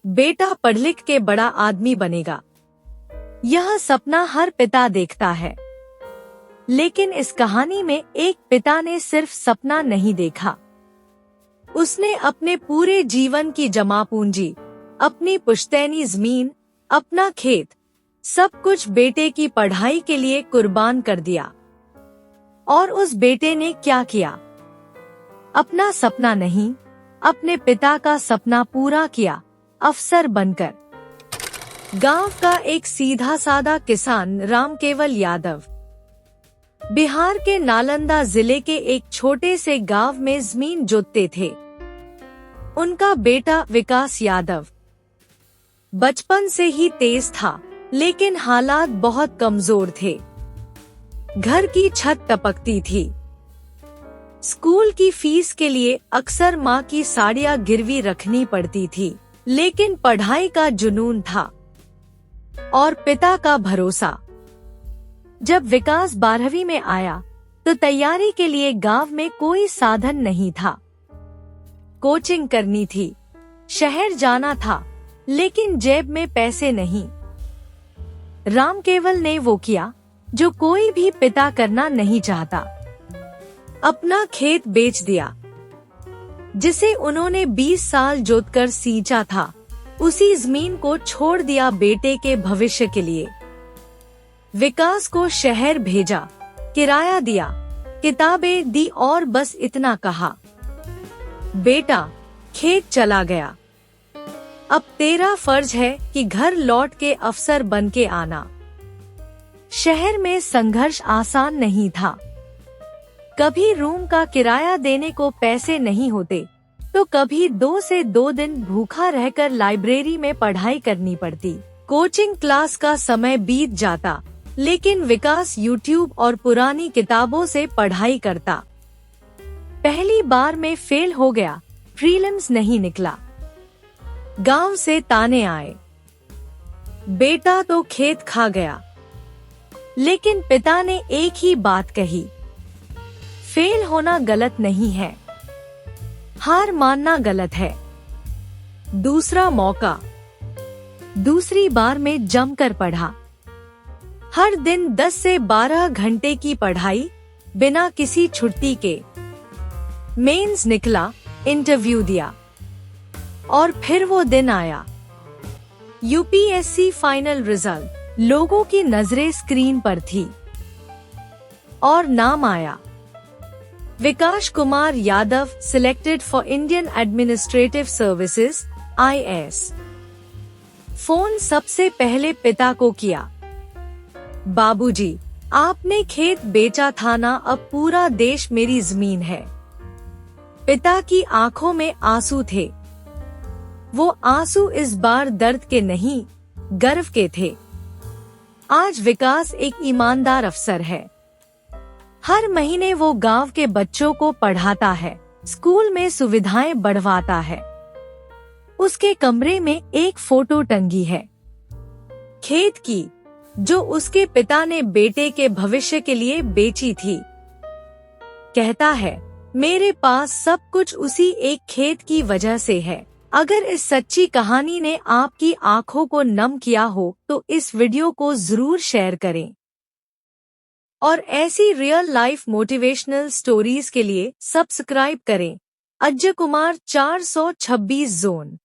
बेटा पढ़ लिख के बड़ा आदमी बनेगा। यह सपना हर पिता देखता है, लेकिन इस कहानी में एक पिता ने सिर्फ सपना नहीं देखा, उसने अपने पूरे जीवन की जमा पूंजी, अपनी पुश्तैनी जमीन, अपना खेत, सब कुछ बेटे की पढ़ाई के लिए कुर्बान कर दिया। और उस बेटे ने क्या किया? अपना सपना नहीं, अपने पिता का सपना पूरा किया, अफसर बनकर। गांव का एक सीधा साधा किसान रामकेवल यादव बिहार के नालंदा जिले के एक छोटे से गांव में जमीन जोतते थे। उनका बेटा विकास यादव बचपन से ही तेज था, लेकिन हालात बहुत कमजोर थे। घर की छत टपकती थी। स्कूल की फीस के लिए अक्सर माँ की साड़ियाँ गिरवी रखनी पड़ती थी, लेकिन पढ़ाई का जुनून था और पिता का भरोसा। जब विकास 12वीं में आया तो तैयारी के लिए गांव में कोई साधन नहीं था। कोचिंग करनी थी, शहर जाना था, लेकिन जेब में पैसे नहीं। रामकेवल ने वो किया जो कोई भी पिता करना नहीं चाहता। अपना खेत बेच दिया, जिसे उन्होंने 20 साल जोतकर सींचा था। उसी जमीन को छोड़ दिया बेटे के भविष्य के लिए। विकास को शहर भेजा, किराया दिया, किताबें दी और बस इतना कहा, बेटा खेत चला गया, अब तेरा फर्ज है कि घर लौट के अफसर बन के आना। शहर में संघर्ष आसान नहीं था। कभी रूम का किराया देने को पैसे नहीं होते, तो कभी 2 से 2 दिन भूखा रहकर लाइब्रेरी में पढ़ाई करनी पड़ती। कोचिंग क्लास का समय बीत जाता, लेकिन विकास यूट्यूब और पुरानी किताबों से पढ़ाई करता। पहली बार में फेल हो गया, प्रीलिम्स नहीं निकला। गांव से ताने आए, बेटा तो खेत खा गया। लेकिन पिता ने एक ही बात कही, फेल होना गलत नहीं है, हार मानना गलत है। दूसरा मौका। दूसरी बार में जमकर पढ़ा। हर दिन 10 से 12 घंटे की पढ़ाई, बिना किसी छुट्टी के। मेंस निकला, इंटरव्यू दिया, और फिर वो दिन आया। UPSC final result. लोगों की नजरें स्क्रीन पर थी और नाम आया, Vikas Kumar Yadav selected for Indian administrative services (IAS). Phone सबसे पहले पिता को किया, बाबूजी, आपने खेत बेचा था ना, अब पूरा देश मेरी जमीन है। पिता की आंखों में आंसू थे। वो आंसू इस बार दर्द के नहीं, गर्व के थे। आज विकास एक ईमानदार अफसर है। हर महीने वो गांव के बच्चों को पढ़ाता है, स्कूल में सुविधाएं बढ़वाता है। उसके कमरे में एक फोटो टंगी है, खेत की, जो उसके पिता ने बेटे के भविष्य के लिए बेची थी। कहता है, मेरे पास सब कुछ उसी एक खेत की वजह से है। अगर इस सच्ची कहानी ने आपकी आंखों को नम किया हो तो इस वीडियो को जरूर शेयर करें। और ऐसी रियल लाइफ मोटिवेशनल स्टोरीज के लिए सब्सक्राइब करें। अजय कुमार 426 जोन।